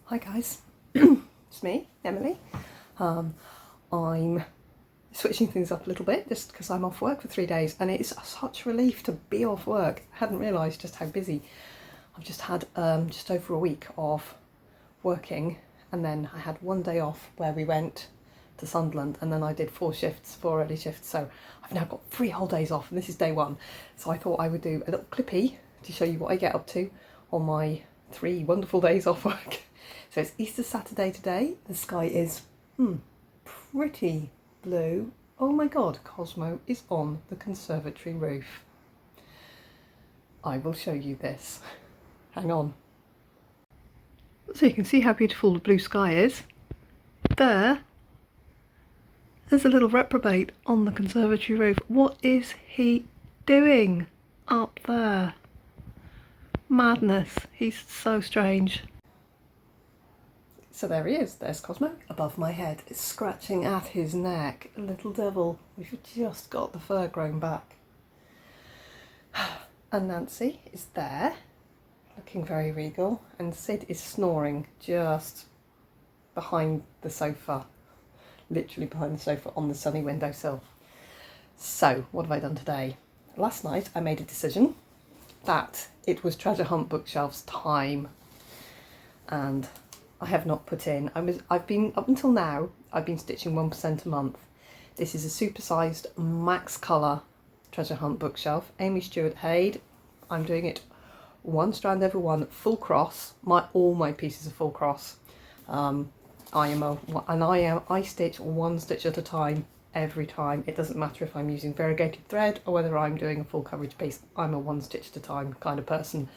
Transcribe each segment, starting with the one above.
Hi guys, it's me, Emily. I'm switching things up a little bit just because I'm off work for 3 days and it's such a relief to be off work. I hadn't realised just how busy. I've just had just over a week of working, and then I had 1 day off where we went to Sunderland, and then I did 4 early shifts, so I've now got 3 whole days off and this is day 1. So I thought I would do a little clippy to show you what I get up to on my 3 wonderful days off work. So it's Easter Saturday today. The sky is pretty blue. Oh my god, Cosmo is on the conservatory roof. I will show you this. Hang on. So you can see how beautiful the blue sky is. There's a little reprobate on the conservatory roof. What is he doing up there? Madness. He's so strange. So there he is, there's Cosmo above my head. It's scratching at his neck. Little devil, we've just got the fur grown back. And Nancy is there, looking very regal, and Sid is snoring just behind the sofa, literally behind the sofa on the sunny windowsill. So, what have I done today? Last night I made a decision that it was treasure hunt bookshelves time, and I have not put in. I've been up until now. I've been stitching 1% a month. This is a supersized max colour treasure hunt bookshelf. Amy Stewart Haid. I'm doing it 1 strand over 1, full cross. All my pieces are full cross. I stitch 1 stitch at a time every time. It doesn't matter if I'm using variegated thread or whether I'm doing a full coverage piece. I'm a 1 stitch at a time kind of person.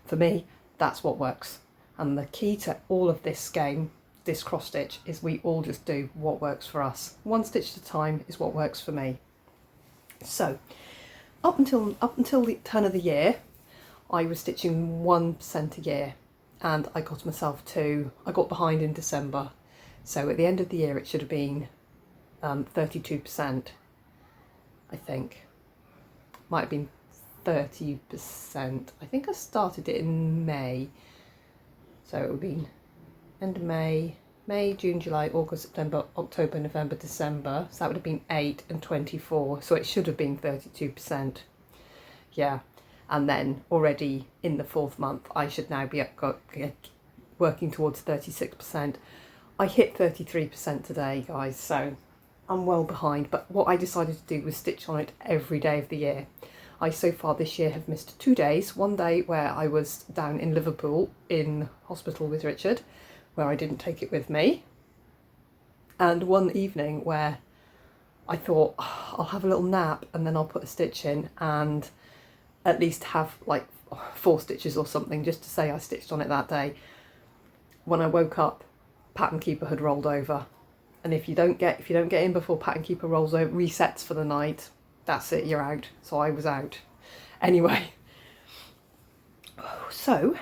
For me, that's what works. And the key to all of this game, this cross stitch, is we all just do what works for us. 1 stitch at a time is what works for me. So, up until the turn of the year, I was stitching 1% a year, and I got behind in December. So at the end of the year, it should have been 32%, I think. Might have been 30%. I think I started it in May. So it would be end of May, June, July, August, September, October, November, December. So that would have been 8 and 24. So it should have been 32%. Yeah. And then already in the 4th month, I should now be working towards 36%. I hit 33% today, guys. So I'm well behind. But what I decided to do was stitch on it every day of the year. I so far this year have missed 2 days. 1 day where I was down in Liverpool in hospital with Richard, where I didn't take it with me. And 1 evening where I thought, I'll have a little nap and then I'll put a stitch in and at least have like 4 stitches or something just to say I stitched on it that day. When I woke up, Pattern Keeper had rolled over. And if you don't get in before Pattern Keeper rolls over, resets for the night, that's it, you're out. So I was out. Anyway, so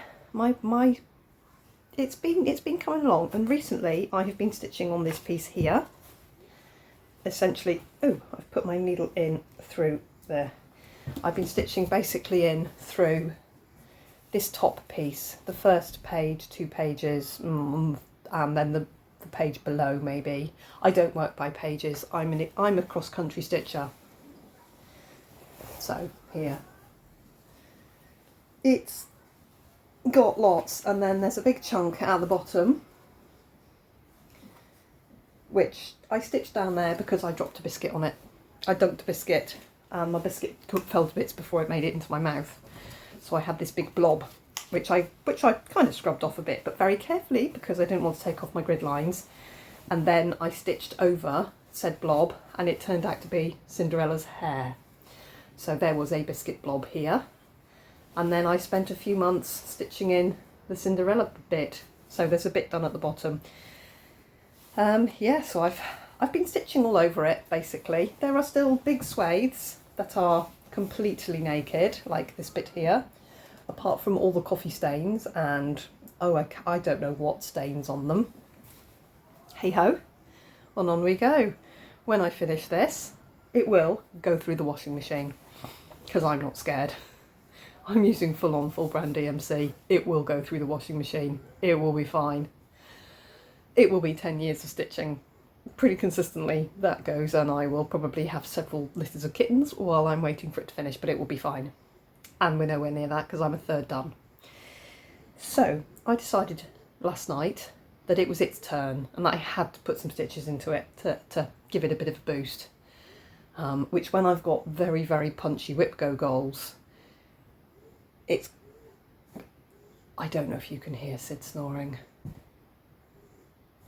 it's been coming along, and recently I have been stitching on this piece here. Essentially, I've put my needle in through there. I've been stitching basically in through this top piece, the first page, 2 pages, and then the page below maybe. I don't work by pages. I'm a cross-country stitcher. So here, it's got lots, and then there's a big chunk at the bottom which I stitched down there because I dropped a biscuit on it. I dunked a biscuit and my biscuit fell to bits before it made it into my mouth, so I had this big blob which I kind of scrubbed off a bit, but very carefully because I didn't want to take off my grid lines. And then I stitched over said blob and it turned out to be Cinderella's hair. So there was a biscuit blob here, and then I spent a few months stitching in the Cinderella bit, so there's a bit done at the bottom. Yeah, so I've been stitching all over it basically. There are still big swathes that are completely naked, like this bit here, apart from all the coffee stains and I don't know what stains on them. Hey ho, on we go. When I finish this, it will go through the washing machine, because I'm not scared. I'm using full brand DMC. It will go through the washing machine. It will be fine. it will be 10 years of stitching pretty consistently, that goes, and I will probably have several litters of kittens while I'm waiting for it to finish, but it will be fine. And we're nowhere near that because I'm a third done. So I decided last night that it was its turn and that I had to put some stitches into it to give it a bit of a boost. Which, when I've got very, very punchy whip go goals, I don't know if you can hear Sid snoring.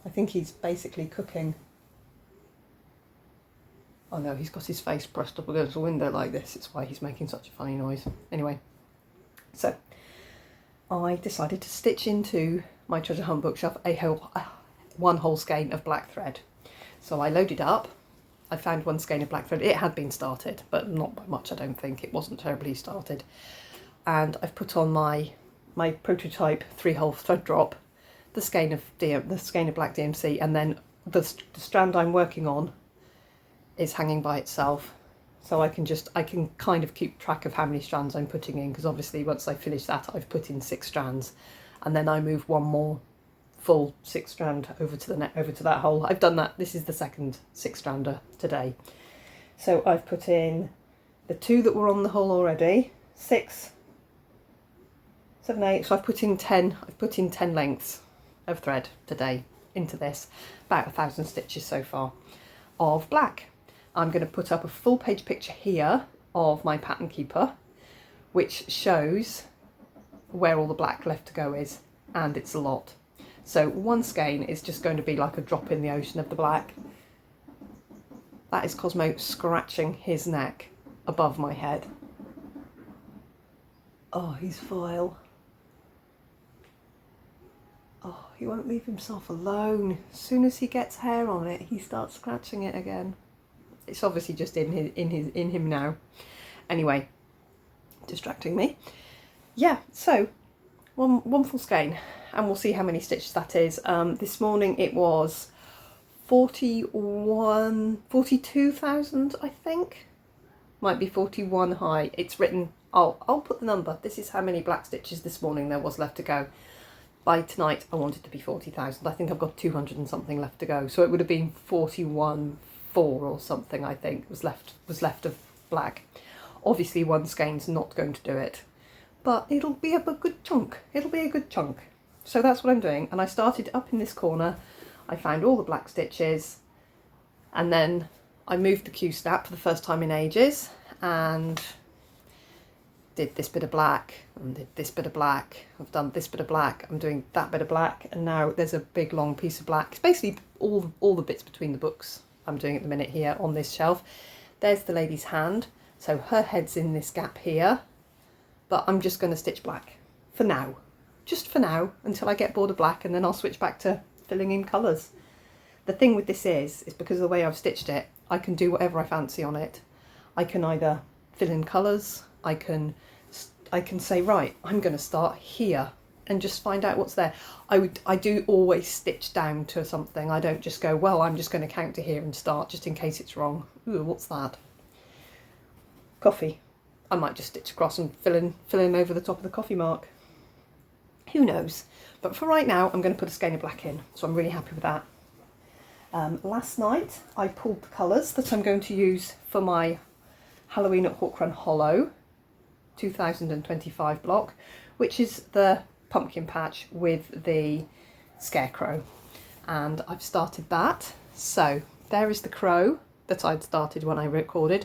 I think he's basically cooking. Oh no, he's got his face pressed up against the window like this. It's why he's making such a funny noise. Anyway, so I decided to stitch into my treasure hunt bookshelf one whole skein of black thread. So I loaded up. I found one skein of black thread. It had been started, but not by much, I don't think. It wasn't terribly started. And I've put on my prototype 3-hole thread drop, the skein of black DMC, and then the strand I'm working on is hanging by itself, so I can kind of keep track of how many strands I'm putting in, because obviously once I finish that I've put in 6 strands, and then I move one more full 6 strand over to that hole. I've done that. This is the second 6 strander today. So I've put in the 2 that were on the hole already, 6, 7, 8. So I've put in 10. I've put in 10 lengths of thread today into this, about 1,000 stitches so far of black. I'm going to put up a full page picture here of my pattern keeper, which shows where all the black left to go is, and it's a lot. So one skein is just going to be like a drop in the ocean of the black. That is Cosmo scratching his neck above my head. Oh, he's vile. Oh, he won't leave himself alone. As soon as he gets hair on it, he starts scratching it again. It's obviously just in him now. Anyway, distracting me. Yeah, so one full skein, and we'll see how many stitches that is. This morning it was 42,000, I think. Might be 41 high. It's written. I'll put the number. This is how many black stitches this morning there was left to go. By tonight, I want it to be 40,000. I think I've got 200 and something left to go. So it would have been 41.4 or something, I think, was left of black. Obviously one skein's not going to do it, but it'll be a good chunk. It'll be a good chunk. So that's what I'm doing. And I started up in this corner. I found all the black stitches, and then I moved the Q snap for the first time in ages and did this bit of black and did this bit of black. I've done this bit of black, I'm doing that bit of black, and now there's a big long piece of black. It's basically all the bits between the books I'm doing at the minute here on this shelf. There's the lady's hand, so her head's in this gap here, but I'm just going to stitch black for now, just for now, until I get bored of black, and then I'll switch back to filling in colours. The thing with this is because of the way I've stitched it, I can do whatever I fancy on it. I can either fill in colours, I can say, right, I'm going to start here and just find out what's there. I do always stitch down to something. I don't just go, well, I'm just going to count to here and start just in case it's wrong. Ooh, what's that? Coffee. I might just stitch across and fill in over the top of the coffee mark. Who knows? But for right now, I'm going to put a skein of black in, so I'm really happy with that. Last night, I pulled the colours that I'm going to use for my Halloween at Hawk Run Hollow 2025 block, which is the pumpkin patch with the scarecrow, and I've started that. So there is the crow that I'd started when I recorded,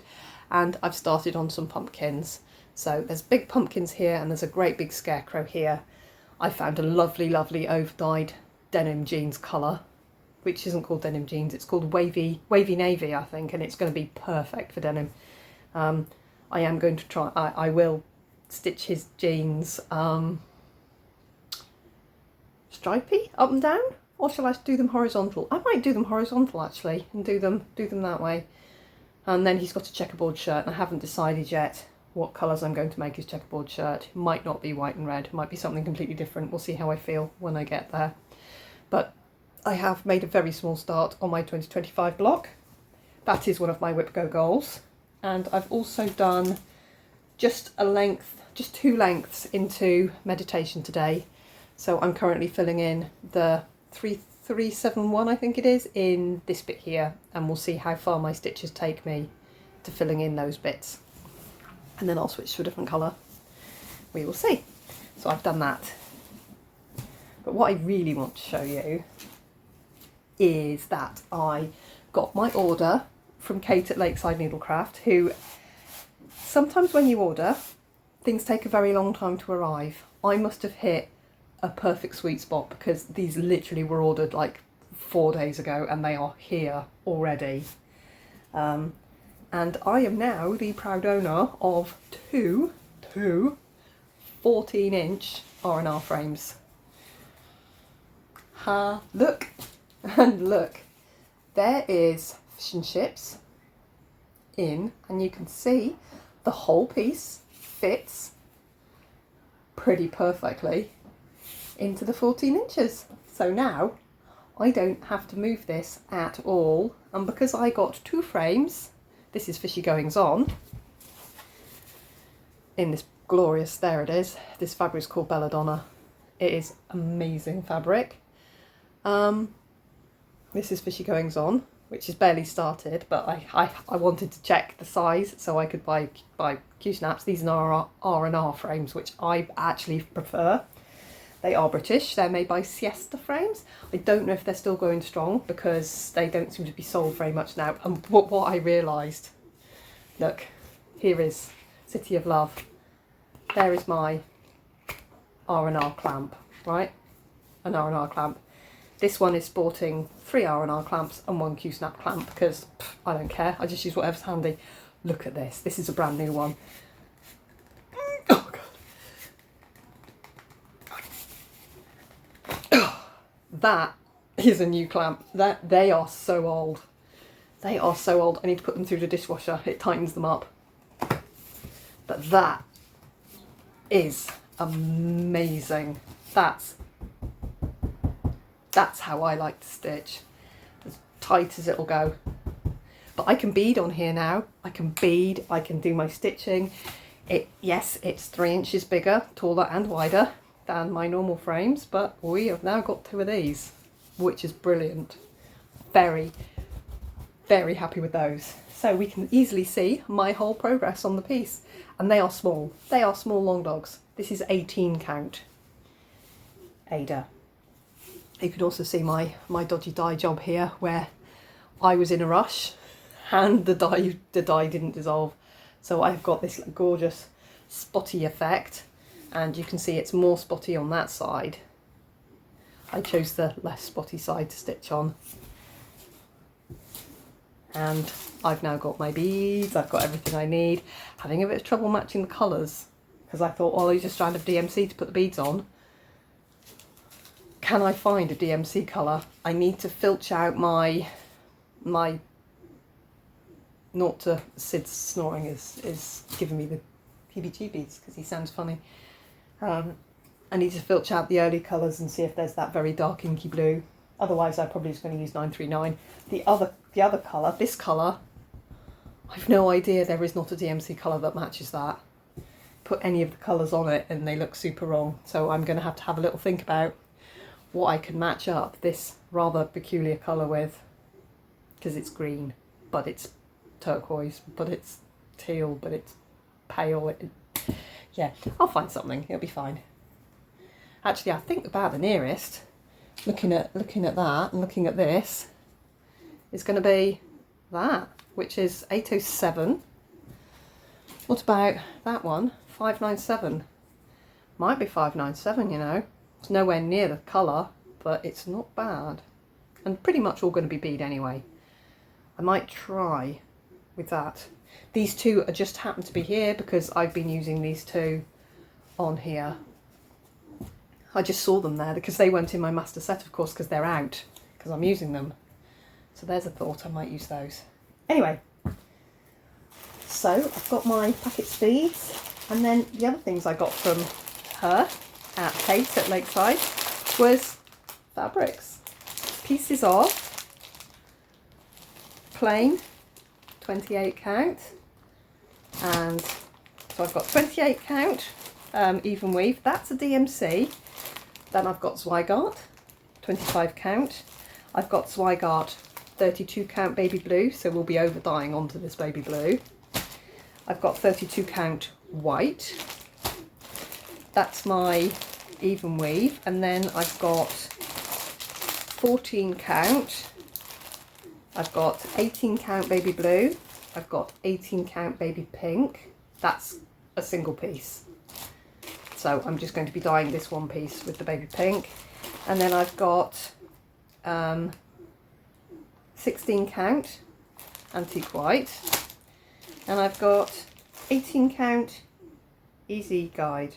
and I've started on some pumpkins. So there's big pumpkins here and there's a great big scarecrow here. I found a lovely over-dyed denim jeans colour, which isn't called denim jeans, it's called wavy navy, I think, and it's going to be perfect for denim. I am going to try, I will stitch his jeans stripy up and down, or shall I do them horizontal? I might do them horizontal actually, and do them that way. And then he's got a checkerboard shirt, and I haven't decided yet what colours I'm going to make his checkerboard shirt. It might not be white and red, it might be something completely different. We'll see how I feel when I get there. But I have made a very small start on my 2025 block. That is one of my Whip Go goals. And I've also done just 2 lengths into meditation today. So I'm currently filling in the 371 I think it is, in this bit here, and we'll see how far my stitches take me to filling in those bits, and then I'll switch to a different colour. We will see. So I've done that. But what I really want to show you is that I got my order from Kate at Lakeside Needlecraft, who sometimes when you order, things take a very long time to arrive. I must have hit a perfect sweet spot because these literally were ordered like 4 days ago and they are here already. And I am now the proud owner of two 14-inch R&R frames. Look, and look, there is fish and chips in, and you can see the whole piece fits pretty perfectly into the 14 inches. So now I don't have to move this at all, and because I got 2 frames, this is Fishy Goings On, in this glorious, there it is, this fabric is called Belladonna. It is amazing fabric. This is Fishy Goings On, which is barely started, but I wanted to check the size so I could buy Q-snaps. These are R&R frames, which I actually prefer. They are British, they're made by Siesta Frames. I don't know if they're still going strong because they don't seem to be sold very much now. And what I realised, look, here is City of Love. There is my R&R clamp, right? An R&R clamp. This one is sporting 3 R&R clamps and 1 Q-snap clamp because I don't care. I just use whatever's handy. Look at this. This is a brand new one. Oh God. That is a new clamp. They are so old. They are so old. I need to put them through the dishwasher. It tightens them up. But that is amazing. That's how I like to stitch, as tight as it'll go. But I can bead on here now. I can bead, I can do my stitching. Yes, it's 3 inches bigger, taller and wider than my normal frames, but we have now got 2 of these, which is brilliant. Very, very happy with those. So we can easily see my whole progress on the piece. And they are small. They are small long dogs. This is 18 count. Ada. You can also see my dodgy dye job here, where I was in a rush and the dye didn't dissolve. So I've got this gorgeous spotty effect, and you can see it's more spotty on that side. I chose the less spotty side to stitch on. And I've now got my beads, I've got everything I need. Having a bit of trouble matching the colours, because I thought, well, I'll use a strand of DMC to put the beads on. Can I find a DMC colour? I need to filch out my Naught to Sid's snoring is giving me the heebie-jeebies because he sounds funny. I need to filch out the early colours and see if there's that very dark inky blue. Otherwise I'm probably just going to use 939. The other colour, this colour, I've no idea. There is not a DMC colour that matches that. Put any of the colours on it and they look super wrong. So I'm going to have a little think about what I can match up this rather peculiar colour with, because it's green, but it's turquoise, but it's teal, but it's pale. Yeah, I'll find something. It'll be fine. Actually, I think about the nearest, looking at that and looking at this, is going to be that, which is 807. What about that one? 597. Might be 597, you know. It's nowhere near the colour, but it's not bad. And pretty much all going to be bead anyway. I might try with that. These two are just happen to be here because I've been using these two on here. I just saw them there because they weren't in my master set, of course, because they're out, because I'm using them. So there's a thought, I might use those. Anyway, so I've got my packet beads, and then the other things I got from her at Kate at Lakeside was fabrics. Pieces of plain 28 count, and so I've got 28 count even weave, that's a DMC. Then I've got Zweigart 25 count. I've got Zweigart 32 count baby blue, so we'll be over dyeing onto this baby blue. I've got 32 count white. That's my even weave. And then I've got 14 count. I've got 18 count baby blue. I've got 18 count baby pink. That's a single piece. So I'm just going to be dyeing this one piece with the baby pink. And then I've got 16 count antique white. And I've got 18 count easy guide.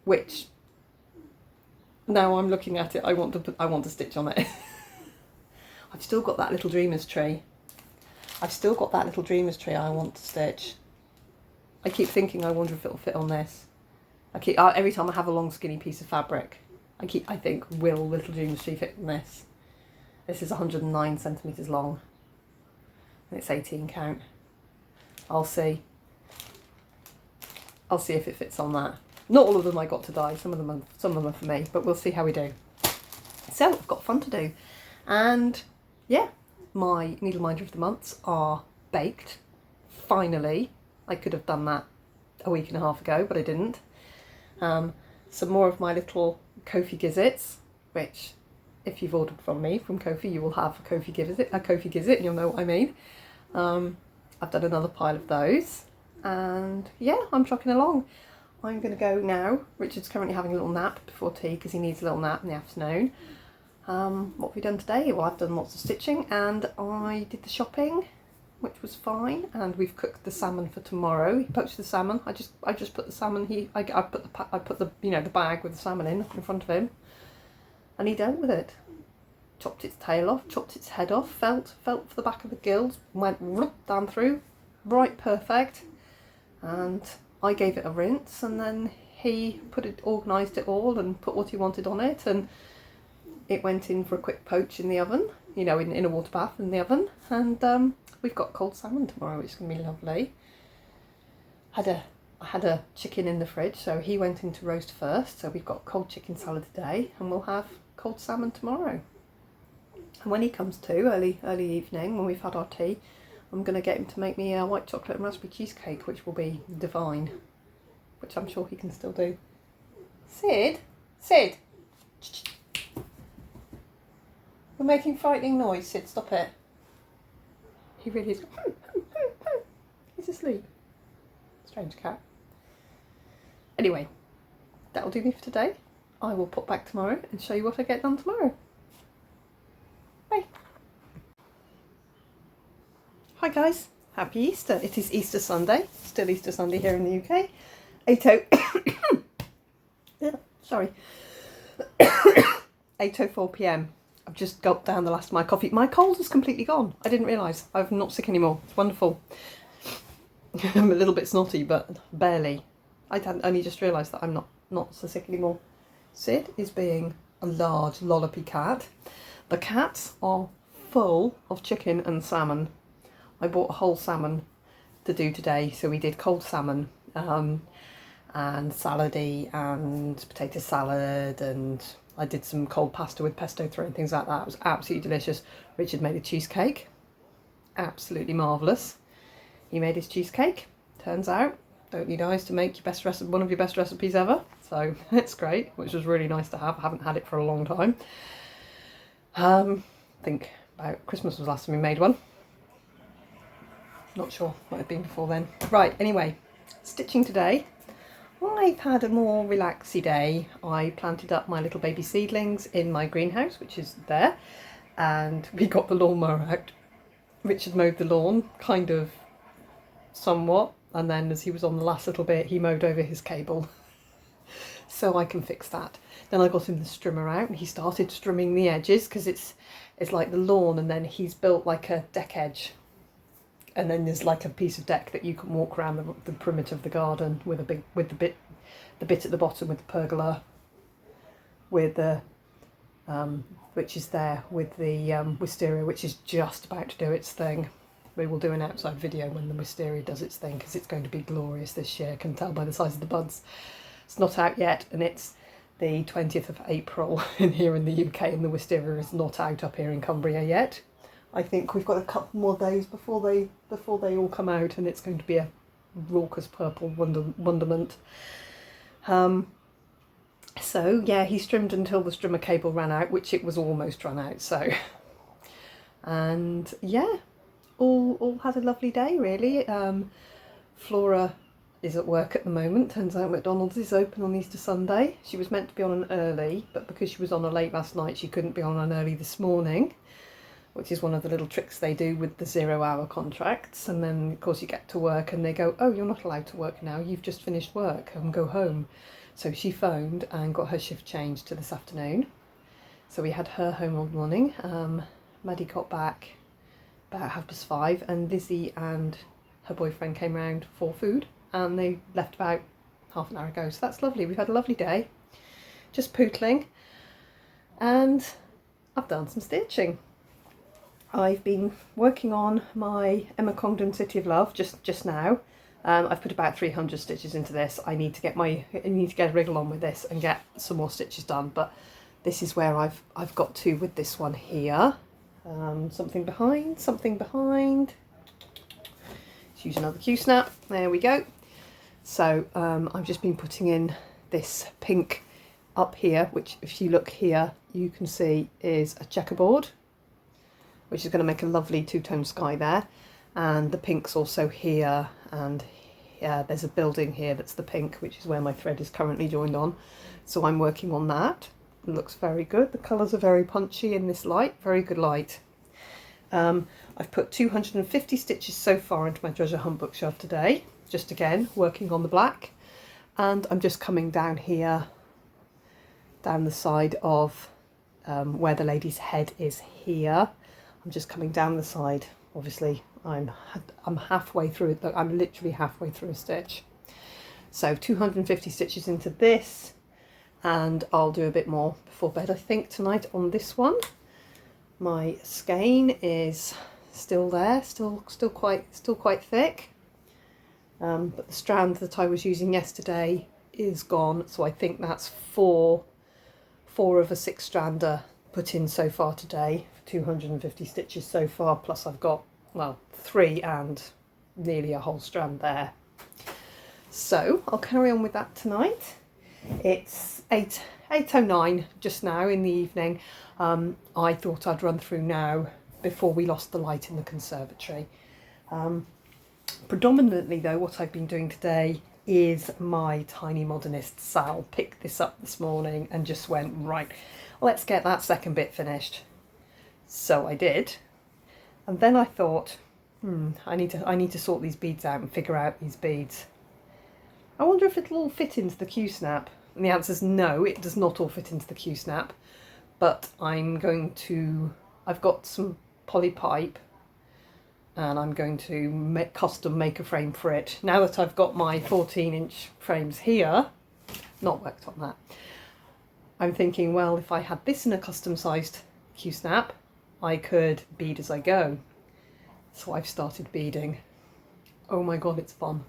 Which, now I'm looking at it, I want to stitch on it. I've still got that little dreamer's tree. I want to stitch. I keep thinking, I wonder if it'll fit on this. Every time I have a long skinny piece of fabric, I think, will little dreamer's tree fit on this? This is 109 centimetres long. And it's 18 count. I'll see. I'll see if it fits on that. Not all of them I got to dye, some of them are for me, but we'll see how we do. So I've got fun to do. And yeah, my needle minder of the months are baked. Finally. I could have done that a week and a half ago, but I didn't. Some more of my little Kofi Gizzits, which if you've ordered from me, from Kofi, you will have a Kofi Gizzit, and you'll know what I mean. I've done another pile of those, and yeah, I'm trucking along. I'm going to go now. Richard's currently having a little nap before tea because he needs a little nap in the afternoon. What have we done today? Well, I've done lots of stitching and I did the shopping, which was fine, and we've cooked the salmon for tomorrow. He poached the salmon. I just put the salmon. I put the the bag with the salmon in front of him, and he dealt with it. Chopped its tail off, chopped its head off, felt for the back of the gills, went down through, right perfect, and I gave it a rinse, and then he organised it all and put what he wanted on it, and it went in for a quick poach in the oven, in a water bath in the oven, and we've got cold salmon tomorrow, which is going to be lovely. I had a chicken in the fridge, so he went into roast first, so we've got cold chicken salad today, and we'll have cold salmon tomorrow. And when he comes to, early evening, when we've had our tea, I'm going to get him to make me a white chocolate and raspberry cheesecake, which will be divine, which I'm sure he can still do. Sid? You're making frightening noise, Sid, stop it. He really is. He's asleep. Strange cat. Anyway, that'll do me for today. I will pop back tomorrow and show you what I get done tomorrow. Bye. Hi guys, happy Easter. It is Easter Sunday, still Easter Sunday here in the UK. 8:04 p.m. I've just gulped down the last of my coffee. My cold is completely gone. I didn't realise. I'm not sick anymore. It's wonderful. I'm a little bit snotty, but barely. I hadn't only just realised that I'm not so sick anymore. Sid is being a large lollopy cat. The cats are full of chicken and salmon. I bought a whole salmon to do today, so we did cold salmon and salady and potato salad, and I did some cold pasta with pesto through and things like that. It was absolutely delicious. Richard made a cheesecake, absolutely marvellous. He made his cheesecake. Turns out, don't need eyes to make one of your best recipes ever. So it's great, which was really nice to have. I haven't had it for a long time. I think about Christmas was the last time we made one. Not sure what it'd been before then. Right, anyway, stitching today. I've had a more relaxy day. I planted up my little baby seedlings in my greenhouse, which is there, and we got the lawnmower out. Richard mowed the lawn, kind of, somewhat, and then as he was on the last little bit, he mowed over his cable. So I can fix that. Then I got him the strimmer out, and he started strimming the edges, because it's like the lawn, and then he's built like a deck edge. And then there's like a piece of deck that you can walk around the perimeter of the garden with the bit at the bottom with the pergola, with the which is there with the wisteria, which is just about to do its thing. We will do an outside video when the wisteria does its thing, because it's going to be glorious this year. I can tell by the size of the buds. It's not out yet, and the 20th of April here in the UK, and the wisteria is not out up here in Cumbria yet. I think we've got a couple more days before they all come out, and it's going to be a raucous purple wonderment. So yeah, he strimmed until the strimmer cable ran out, which it was almost run out. So, and yeah, all had a lovely day really. Flora is at work at the moment. Turns out McDonald's is open on Easter Sunday. She was meant to be on an early, but because she was on a late last night, she couldn't be on an early this morning, which is one of the little tricks they do with the 0-hour contracts. And then of course you get to work and they go, oh, you're not allowed to work now, you've just finished work, and go home. So she phoned and got her shift changed to this afternoon. So we had her home all morning. Maddie got back about 5:30, and Lizzie and her boyfriend came round for food, and they left about half an hour ago. So that's lovely. We've had a lovely day, just pootling, and I've done some stitching. I've been working on my Emma Congdon City of Love just now. I've put about 300 stitches into this. I need to get a wriggle on with this and get some more stitches done. But this is where I've got to with this one here. Something behind. Let's use another Q-snap. There we go. So I've just been putting in this pink up here, which if you look here, you can see is a checkerboard, which is going to make a lovely two-tone sky there. And the pink's also here, and yeah, there's a building here that's the pink, which is where my thread is currently joined on. So I'm working on that. It looks very good. The colours are very punchy in this light, very good light. I've put 250 stitches so far into my treasure hunt bookshelf today, just again working on the black. And I'm just coming down here, down the side of where the lady's head is here. I'm just coming down the side. Obviously I'm halfway through it. I'm literally halfway through a stitch. So 250 stitches into this, and I'll do a bit more before bed I think tonight on this one. My skein is still there, still quite thick, but the strand that I was using yesterday is gone, so I think that's four of a 6-strander put in so far today, 250 stitches so far, plus I've got, well, 3 and nearly a whole strand there. So I'll carry on with that tonight. It's 8:09 just now in the evening. I thought I'd run through now before we lost the light in the conservatory. Predominantly though, what I've been doing today is my tiny modernist Sal. Picked this up this morning and just went, right, let's get that second bit finished. So I did, and then I thought, I need to sort these beads out and figure out these beads. I wonder if it'll all fit into the Q-snap. And the answer is no, it does not all fit into the Q-snap. But I've got some poly pipe, and I'm going to custom make a frame for it. Now that I've got my 14-inch frames here, not worked on that, I'm thinking, well, if I had this in a custom sized Q-snap, I could bead as I go. So I've started beading. Oh my god, it's fun.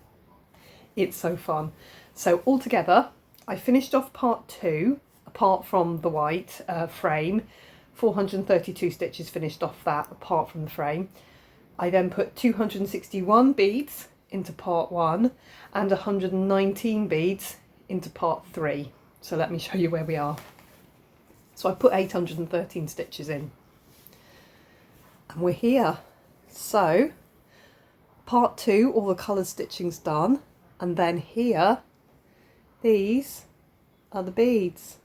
It's so fun. So altogether, I finished off part 2, apart from the white frame. 432 stitches finished off that, apart from the frame. I then put 261 beads into part 1 and 119 beads into part 3. So let me show you where we are. So I put 813 stitches in. And we're here. So part 2, all the coloured stitching's done. And then here, these are the beads.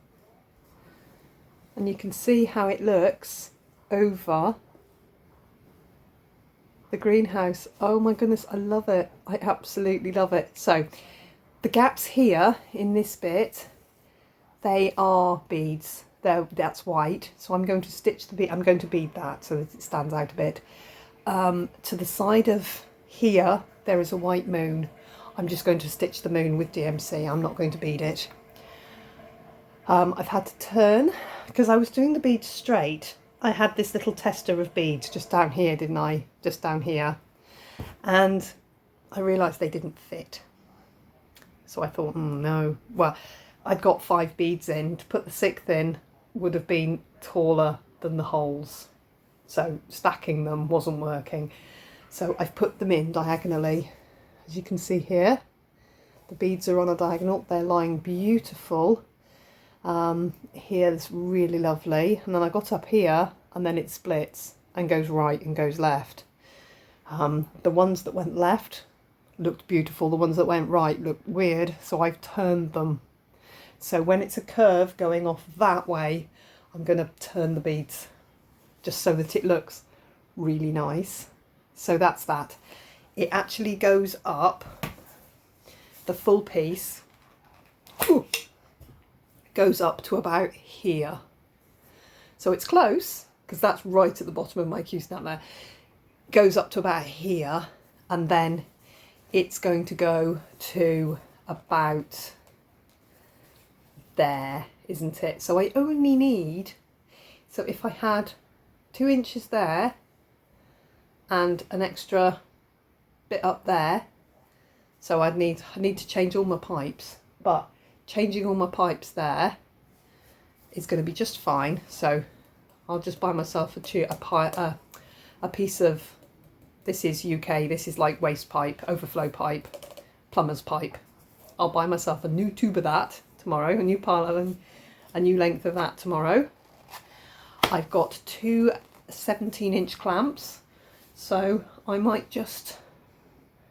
And you can see how it looks over the greenhouse. Oh my goodness, I love it. I absolutely love it. So the gaps here in this bit, they are beads. That's white. So I'm going to stitch the bead. I'm going to bead that so that it stands out a bit. To the side of here, there is a white moon. I'm just going to stitch the moon with DMC. I'm not going to bead it. I've had to turn because I was doing the beads straight. I had this little tester of beads just down here, didn't I? Just down here. And I realised they didn't fit. So I thought, no. Well, I'd got 5 beads in. To put the 6th in would have been taller than the holes, so stacking them wasn't working. So I've put them in diagonally. As you can see here, the beads are on a diagonal. They're lying beautiful. Here it's really lovely, and then I got up here and then it splits and goes right and goes left. The ones that went left looked beautiful, the ones that went right looked weird, so I've turned them. So when it's a curve going off that way, I'm going to turn the beads just so that it looks really nice. So that's that. It actually goes up, the full piece goes up to about here. So it's close, because that's right at the bottom of my Q-snap there. Goes up to about here, and then it's going to go to about there, isn't it? So I only need, so if I had 2 inches there and an extra bit up there, so I need to change all my pipes, but changing all my pipes there is going to be just fine. So I'll just buy myself a piece of, this is UK, this is like waste pipe, overflow pipe, plumber's pipe. I'll buy myself a new tube of that tomorrow, a new pile and a new length of that tomorrow. I've got 2 17-inch clamps, so I might just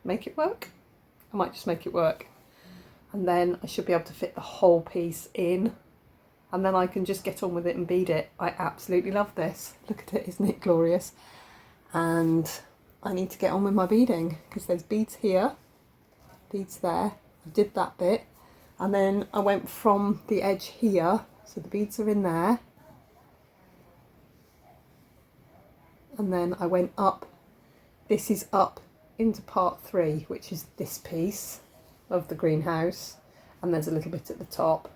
make it work. And then I should be able to fit the whole piece in, and then I can just get on with it and bead it. I absolutely love this. Look at it, isn't it glorious? And I need to get on with my beading, because there's beads here, beads there. I did that bit, and then I went from the edge here, so the beads are in there, and then I went up. This is up into part 3, which is this piece of the greenhouse, and there's a little bit at the top,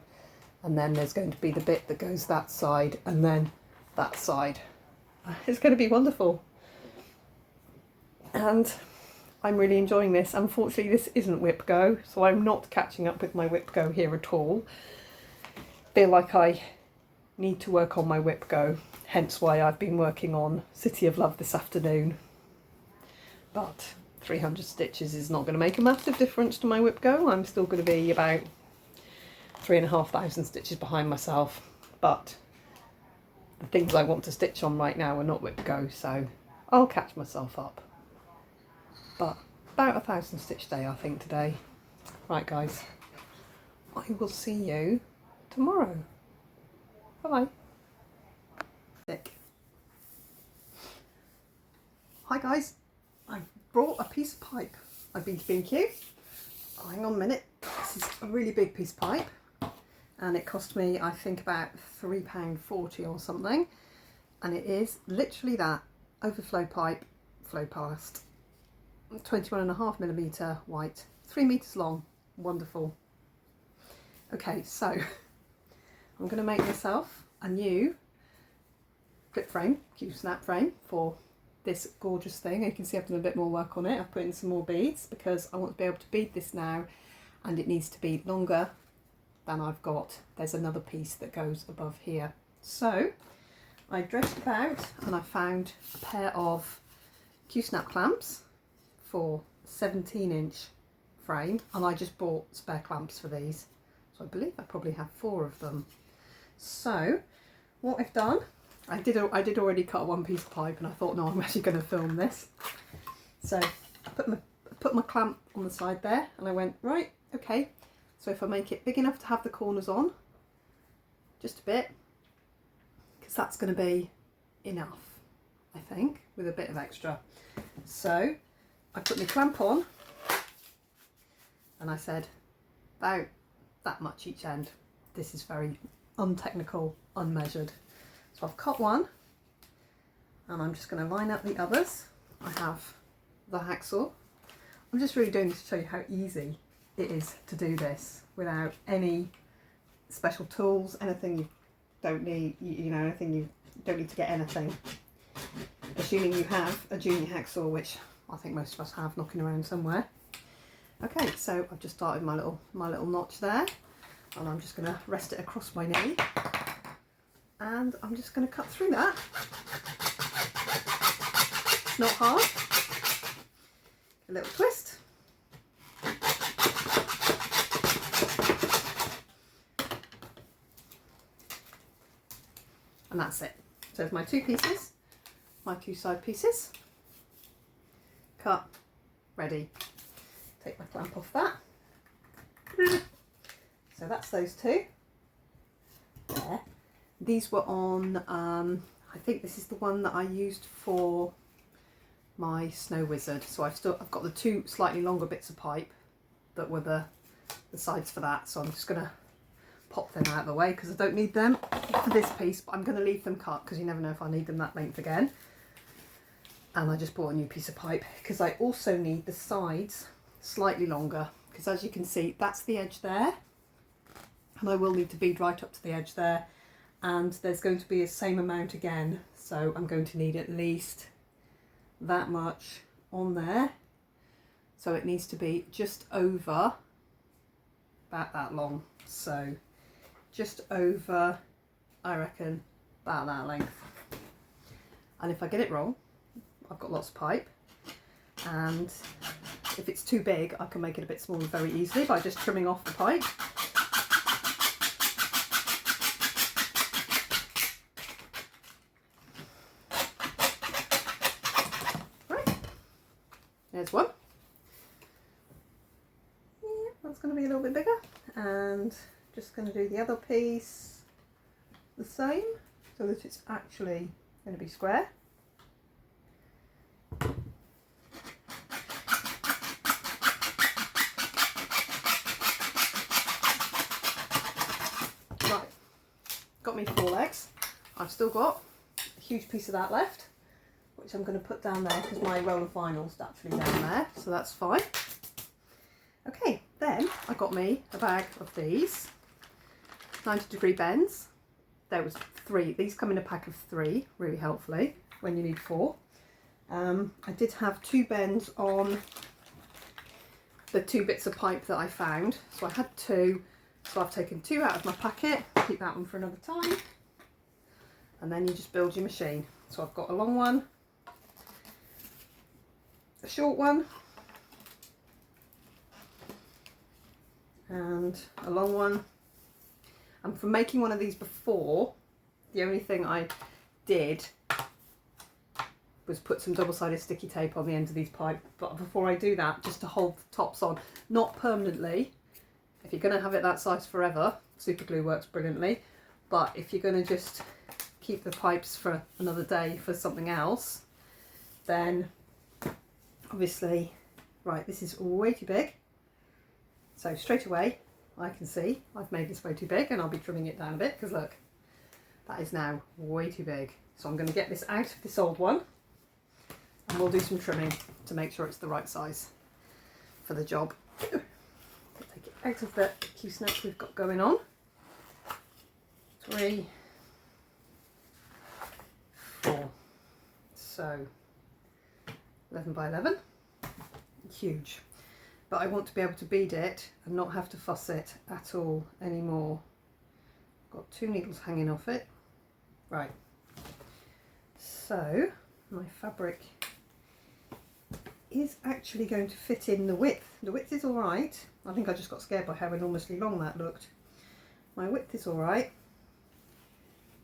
and then there's going to be the bit that goes that side and then that side. It's going to be wonderful, and I'm really enjoying this. Unfortunately, this isn't whip go, so I'm not catching up with my whip go here at all. Feel like I need to work on my whip go, hence why I've been working on City of Love this afternoon. But 300 stitches is not going to make a massive difference to my whip go. I'm still going to be about 3,500 stitches behind myself, but the things I want to stitch on right now are not whip go, so I'll catch myself up. But about 1,000 stitch day I think today. Right guys, I will see you tomorrow. Bye bye. Hi guys, I've brought a piece of pipe. I've been to Thankyou. Oh, hang on a minute. This is a really big piece of pipe, and it cost me I think about £3.40 or something, and it is literally that overflow pipe, flow past, 21.5mm white, 3 meters long. Wonderful. Okay, so I'm going to make myself a new clip frame, Q-snap frame for this gorgeous thing. You can see I've done a bit more work on it. I've put in some more beads because I want to be able to bead this now, and it needs to be longer than I've got. There's another piece that goes above here. So I dredged about and I found a pair of Q-snap clamps for 17-inch frame, and I just bought spare clamps for these. So I believe I probably have 4 of them. So what I've done, I did already cut one piece of pipe, and I thought, no, I'm actually going to film this. So I put my clamp on the side there, and I went, right, okay, so if I make it big enough to have the corners on, just a bit, because that's going to be enough, I think, with a bit of extra. So I put my clamp on, and I said, about that much each end. This is very untechnical, unmeasured. So I've cut one, and I'm just going to line up the others. I have the hacksaw. I'm just really doing this to show you how easy it is to do this without any special tools, anything you don't need, you know, anything you don't need to get anything. Assuming you have a junior hacksaw, which I think most of us have knocking around somewhere. Okay, so I've just started my little notch there. and I'm just going to rest it across my knee, and I'm just going to cut through that. It's not hard. A little twist. And that's it. So there's my two pieces, my two side pieces. Cut, ready. Take my clamp off that. So that's those two. There. These were on, I think this is the one that I used for my snow wizard. So I've got the two slightly longer bits of pipe that were the sides for that. So I'm just gonna pop them out of the way because I don't need them for this piece, but I'm going to leave them cut because you never know if I need them that length again. And I just bought a new piece of pipe because I also need the sides slightly longer, because as you can see, that's the edge there, and I will need to bead right up to the edge there, and there's going to be the same amount again, so I'm going to need at least that much on there. So it needs to be just over about that long, so just over, I reckon, about that length. And if I get it wrong, I've got lots of pipe, and if it's too big I can make it a bit smaller very easily by just trimming off the pipe. Right, there's one. Yeah, that's going to be a little bit bigger, and just going to do the other piece the same so that it's actually going to be square. Right, got me 4 legs. I've still got a huge piece of that left, which I'm going to put down there because my roll of vinyl's actually down there, so that's fine. Okay, then I got me a bag of these 90-degree bends. There was 3. These come in a pack of 3, really helpfully, when you need 4. I did have 2 bends on the 2 bits of pipe that I found, so I had 2, so I've taken 2 out of my packet, keep that one for another time, and then you just build your machine. So I've got a long one, a short one, and a long one. And for making one of these before, the only thing I did was put some double-sided sticky tape on the end of these pipes. But before I do that, just to hold the tops on, not permanently. If you're going to have it that size forever, super glue works brilliantly. But if you're going to just keep the pipes for another day for something else, then obviously, right, this is way too big. So straight away, I can see I've made this way too big, and I'll be trimming it down a bit because look, that is now way too big. So I'm going to get this out of this old one, and we'll do some trimming to make sure it's the right size for the job. Take it out of the Q-snap we've got going on. 3, 4. So 11 by 11. Huge. But I want to be able to bead it and not have to fuss it at all anymore. Got 2 needles hanging off it. Right. So my fabric is actually going to fit in the width. The width is all right. I think I just got scared by how enormously long that looked. My width is all right,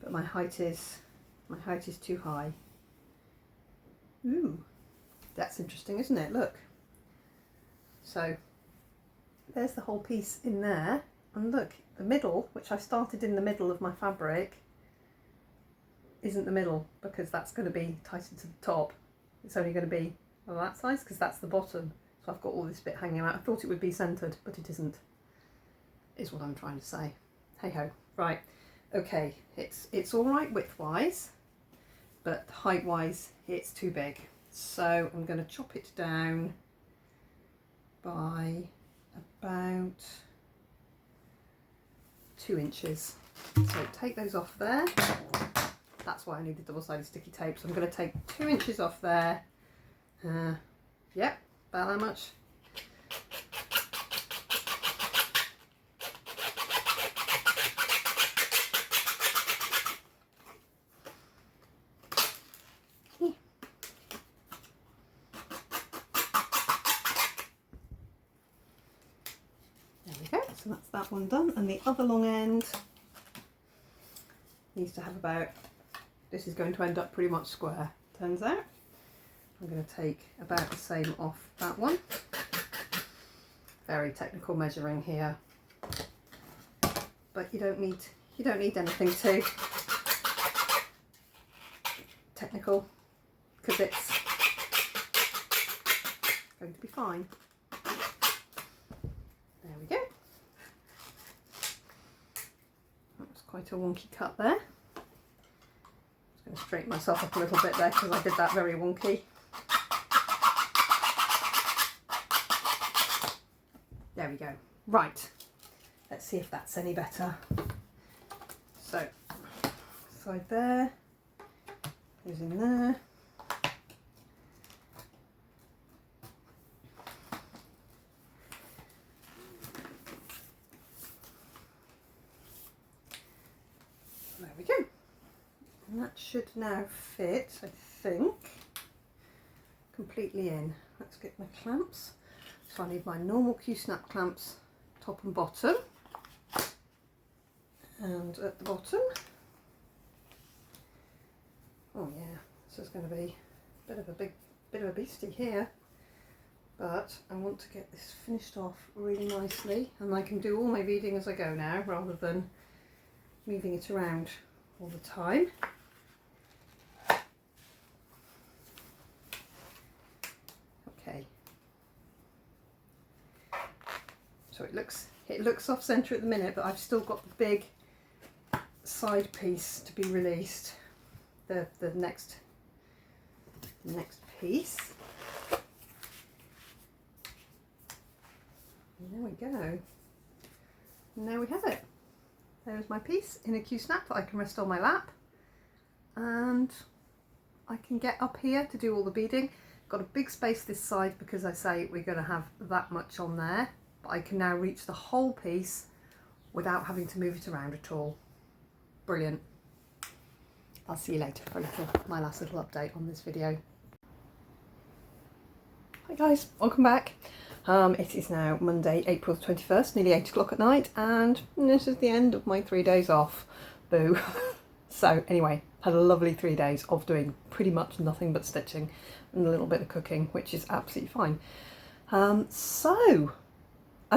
but my height is too high. Ooh, that's interesting, isn't it? Look. So there's the whole piece in there, and look, the middle, which I started in the middle of my fabric, isn't the middle because that's going to be tightened to the top. It's only going to be on that size because that's the bottom. So I've got all this bit hanging out. I thought it would be centred, but it isn't, is what I'm trying to say. Hey ho. Right, okay, it's all right width-wise, but height-wise it's too big. So I'm going to chop it down by about 2 inches. So take those off there. That's why I need the double-sided sticky tape. So I'm going to take 2 inches off there. Yep, about that much. that one done, and the other long end needs to have about, this is going to end up pretty much square, turns out. I'm going to take about the same off that one. Very technical measuring here, but you don't need anything too technical, because it's going to be fine. There we go. That was quite a wonky cut there. Just going to straighten myself up a little bit there because I did that very wonky. There we go. Right, let's see if that's any better. So, side there, goes in there. There we go. And that should now fit, I think, completely in. Let's get my clamps. So I need my normal Q-snap clamps, top and bottom, and at the bottom, oh yeah, this is going to be a bit of a beastie here, but I want to get this finished off really nicely, and I can do all my beading as I go now rather than moving it around all the time. Okay. So it looks off centre at the minute, but I've still got the big side piece to be released. The next piece. And there we go. And there we have it. There's my piece in a Q-snap that I can rest on my lap, and I can get up here to do all the beading. Got a big space this side because I say we're going to have that much on there. I can now reach the whole piece without having to move it around at all. Brilliant. I'll see you later for my last little update on this video. Hi guys, welcome back. It is now Monday, April 21st, nearly 8 o'clock at night, and this is the end of my 3 days off. Boo. So anyway, had a lovely 3 days of doing pretty much nothing but stitching and a little bit of cooking, which is absolutely fine.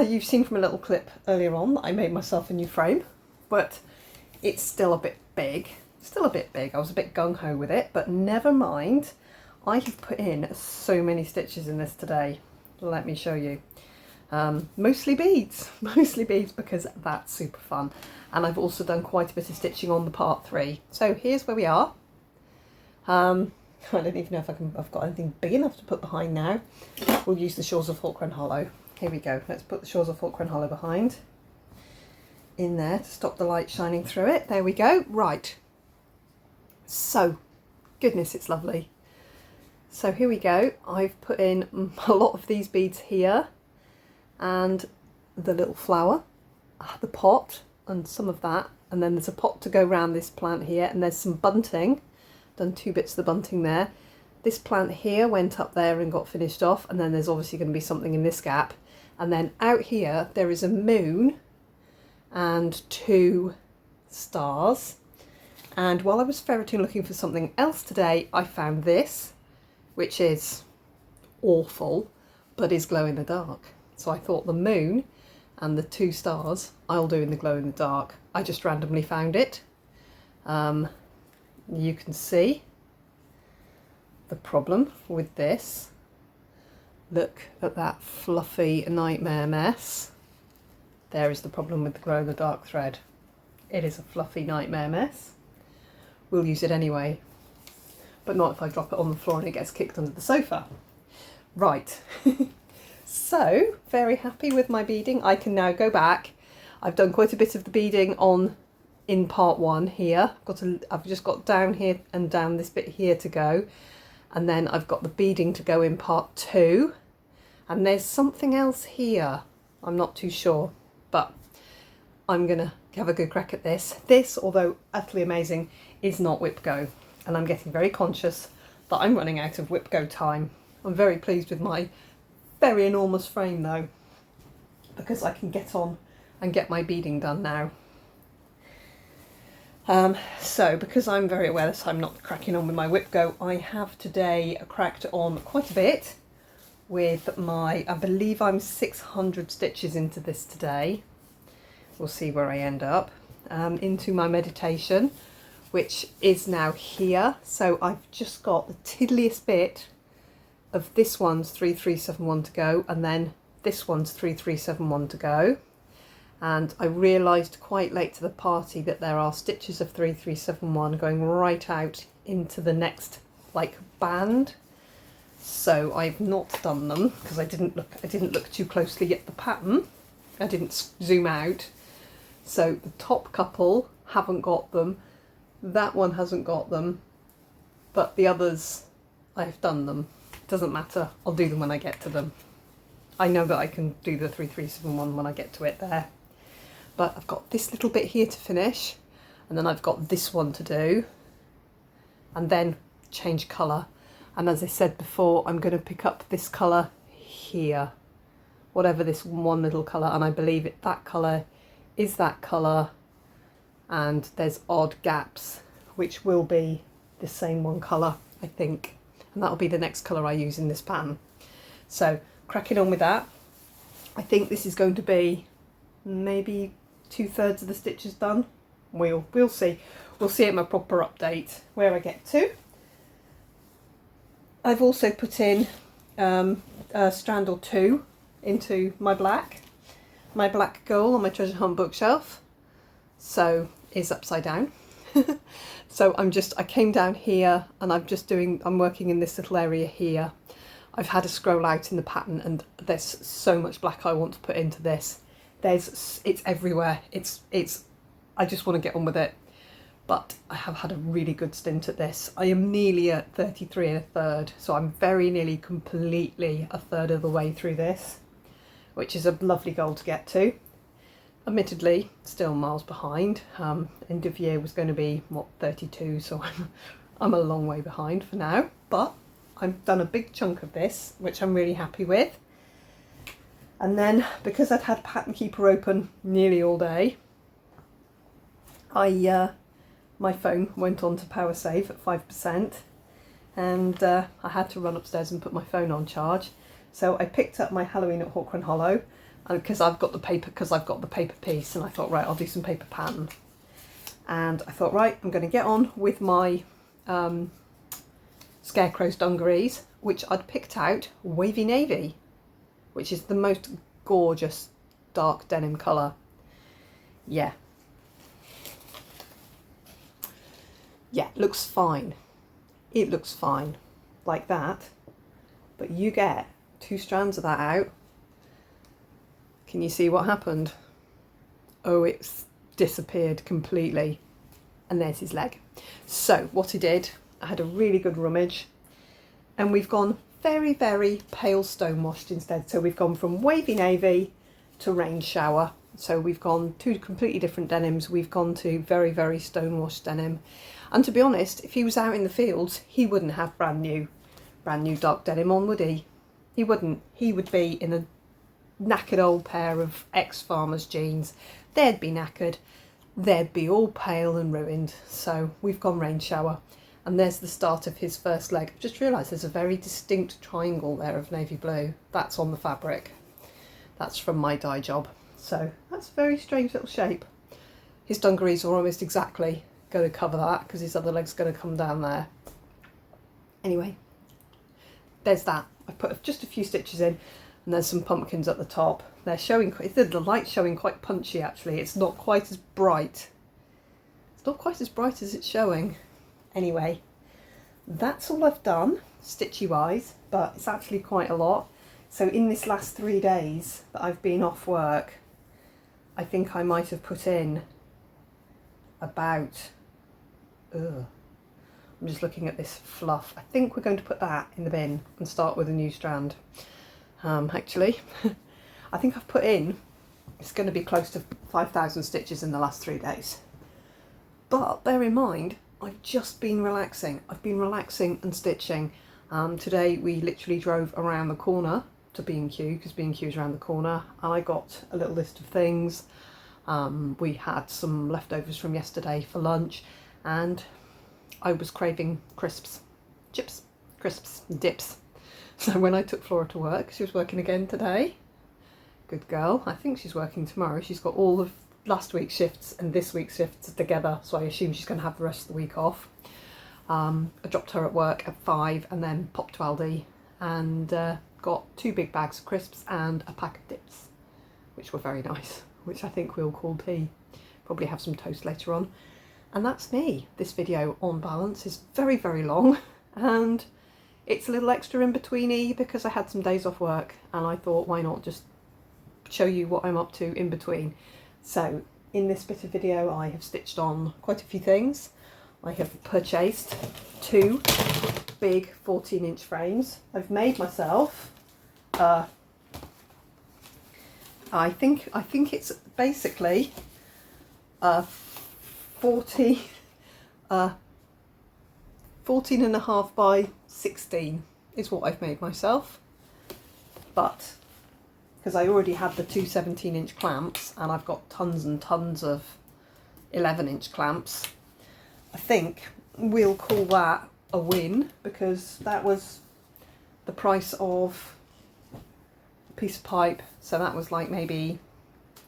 You've seen from a little clip earlier on that I made myself a new frame, but it's still a bit big. I was a bit gung-ho with it, but never mind. I have put in so many stitches in this today. Let me show you. Mostly beads because that's super fun. And I've also done quite a bit of stitching on the part 3. So here's where we are. I don't even know if I've got anything big enough to put behind now. We'll use the Shores of Falkland Hollow. Here we go. Let's put the Shores of Falkland Hollow behind in there to stop the light shining through it. There we go. Right. So, goodness, it's lovely. So here we go. I've put in a lot of these beads here, and the little flower, the pot, and some of that. And then there's a pot to go around this plant here, and there's some bunting. Done 2 bits of the bunting there. This plant here went up there and got finished off, and then there's obviously going to be something in this gap. And then out here there is a moon and 2 stars. And while I was ferreting looking for something else today, I found this, which is awful, but is glow in the dark. So I thought the moon and the 2 stars I'll do in the glow in the dark. I just randomly found it. You can see the problem with this. Look at that fluffy nightmare mess. There is the problem with the glow in the dark thread. It is a fluffy nightmare mess. We'll use it anyway, but not if I drop it on the floor and it gets kicked under the sofa. Right. So, very happy with my beading. I can now go back. I've done quite a bit of the beading in part 1 here. I've just got down here and down this bit here to go. And then I've got the beading to go in part 2. And there's something else here. I'm not too sure, but I'm gonna have a good crack at this. This, although utterly amazing, is not whip go. And I'm getting very conscious that I'm running out of whip go time. I'm very pleased with my very enormous frame though, because I can get on and get my beading done now. So because I'm very aware that I'm not cracking on with my whip go, I have today cracked on quite a bit with my, I believe I'm 600 stitches into this today. We'll see where I end up. Into my meditation, which is now here. So I've just got the tiddliest bit of this one's 3371 to go, and then this one's 3371 to go. And I realised quite late to the party that there are stitches of 3371 going right out into the next like band. So I've not done them because I didn't look too closely at the pattern. I didn't zoom out. So the top couple haven't got them. That one hasn't got them, but the others I've done them. Doesn't matter. I'll do them when I get to them. I know that I can do the 3371 when I get to it there. But I've got this little bit here to finish, and then I've got this one to do, and then change colour. And as I said before, I'm going to pick up this colour here, whatever this one little colour, and I believe that colour is that colour, and there's odd gaps which will be the same one colour, I think, and that'll be the next colour I use in this pattern. So cracking on with that. I think this is going to be maybe 2/3 of the stitches done. We'll see. We'll see at my proper update where I get to. I've also put in a strand or two into my black goal on my treasure hunt bookshelf. So it's upside down. So I came down here and I'm working in this little area here. I've had a scroll out in the pattern, and there's so much black I want to put into this. It's everywhere. I just want to get on with it. But I have had a really good stint at this. I am nearly at 33 1/3, so I'm very nearly completely 1/3 of the way through this, which is a lovely goal to get to. Admittedly, still miles behind. End of year was going to be, 32, so I'm a long way behind for now. But I've done a big chunk of this, which I'm really happy with. And then, because I'd had Pattern Keeper open nearly all day, my phone went on to power save at 5%, and I had to run upstairs and put my phone on charge. So I picked up my Halloween at Hawkrun Hollow, and because I've got the paper piece, and I thought, right, I'll do some paper pattern. And I thought, right, I'm going to get on with my Scarecrow's dungarees, which I'd picked out Wavy Navy, which is the most gorgeous dark denim colour. Yeah, looks fine. It looks fine like that, but you get 2 strands of that out. Can you see what happened? Oh, it's disappeared completely. And there's his leg. So what I did, I had a really good rummage, and we've gone very, very pale stone washed instead. So we've gone from Wavy Navy to Rain Shower. So we've gone 2 completely different denims. We've gone to very, very stone washed denim. And to be honest, if he was out in the fields, he wouldn't have brand new dark denim on, would he? He wouldn't. He would be in a knackered old pair of ex-farmer's jeans. They'd be knackered. They'd be all pale and ruined. So we've gone Rain Shower. And there's the start of his first leg. I've just realised there's a very distinct triangle there of navy blue. That's on the fabric. That's from my dye job. So that's a very strange little shape. His dungarees are almost exactly going to cover that, because his other leg's going to come down there. Anyway, there's that. I put just a few stitches in, and there's some pumpkins at the top. They're showing, the light's showing quite punchy actually. It's not quite as bright. It's not quite as bright as it's showing. Anyway, that's all I've done, stitchy wise, but it's actually quite a lot. So in this last 3 days that I've been off work, I think I might have put in about, I'm just looking at this fluff. I think we're going to put that in the bin and start with a new strand. Actually, I think I've put in, it's going to be close to 5,000 stitches in the last 3 days. But bear in mind, I've just been relaxing. I've been relaxing and stitching. Today we literally drove around the corner to B&Q, because B&Q is around the corner, and I got a little list of things. We had some leftovers from yesterday for lunch, and I was craving crisps, chips, crisps, dips. So when I took Flora to work, she was working again today. Good girl. I think she's working tomorrow. She's got all of last week's shifts and this week's shifts together, so I assume she's going to have the rest of the week off. I dropped her at work at 5 and then popped to Aldi and got 2 big bags of crisps and a pack of dips, which were very nice, which I think we'll call tea. Probably have some toast later on. And that's me. This video on balance is very, very long, and it's a little extra in betweeny because I had some days off work and I thought, why not just show you what I'm up to in between. So in this bit of video I have stitched on quite a few things. I have purchased 2 big 14-inch frames. I've made myself I think it's basically 14 and a half by 16 is what I've made myself, but because I already had the 2 17-inch clamps and I've got tons and tons of 11-inch clamps, I think we'll call that a win, because that was the price of a piece of pipe, so that was like maybe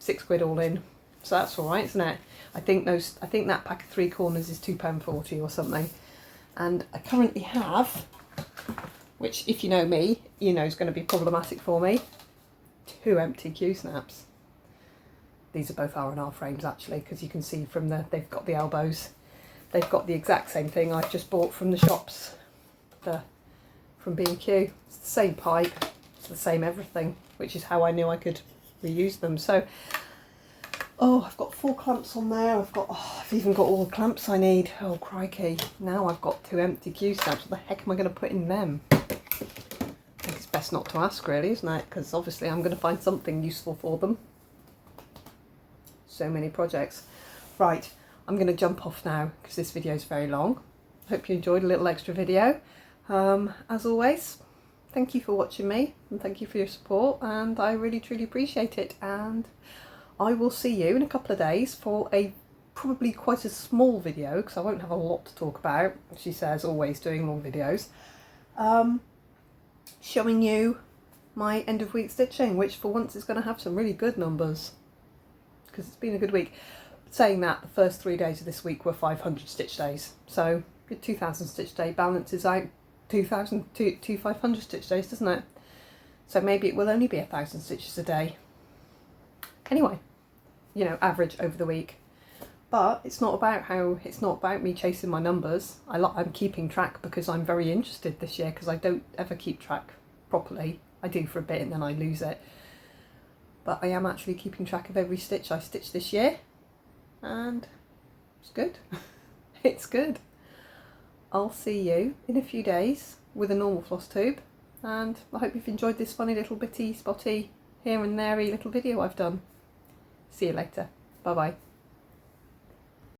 £6 all in, so that's all right, isn't it? I think that pack of 3 corners is £2.40 or something. And I currently have, which if you know me, you know is going to be problematic for me, 2 empty Q snaps. These are both R&R frames actually, because you can see from they've got the elbows. They've got the exact same thing I've just bought from the shops, from B&Q. It's the same pipe, it's the same everything, which is how I knew I could reuse them. So, oh, I've got 4 clamps on there. I've even got all the clamps I need. Oh crikey! Now I've got 2 empty Q snaps. What the heck am I going to put in them? I think it's best not to ask, really, isn't it? Because obviously I'm going to find something useful for them. So many projects. Right, I'm going to jump off now because this video is very long. Hope you enjoyed a little extra video. As always, thank you for watching me and thank you for your support, and I really truly appreciate it. And I will see you in a couple of days for a probably quite a small video, because I won't have a lot to talk about. She says always doing long videos. Showing you my end of week stitching, which for once is going to have some really good numbers because it's been a good week. Saying that, the first 3 days of this week were 500 stitch days, so good 2,000 stitch day balances out 500 stitch days, doesn't it? So maybe it will only be 1,000 stitches a day. Anyway, you know, average over the week. But it's not about me chasing my numbers. I'm keeping track because I'm very interested this year, because I don't ever keep track properly. I do for a bit and then I lose it. But I am actually keeping track of every stitch I stitched this year, and it's good. It's good. I'll see you in a few days with a normal floss tube, and I hope you've enjoyed this funny little bitty spotty here and there-y little video I've done. See you later. Bye bye.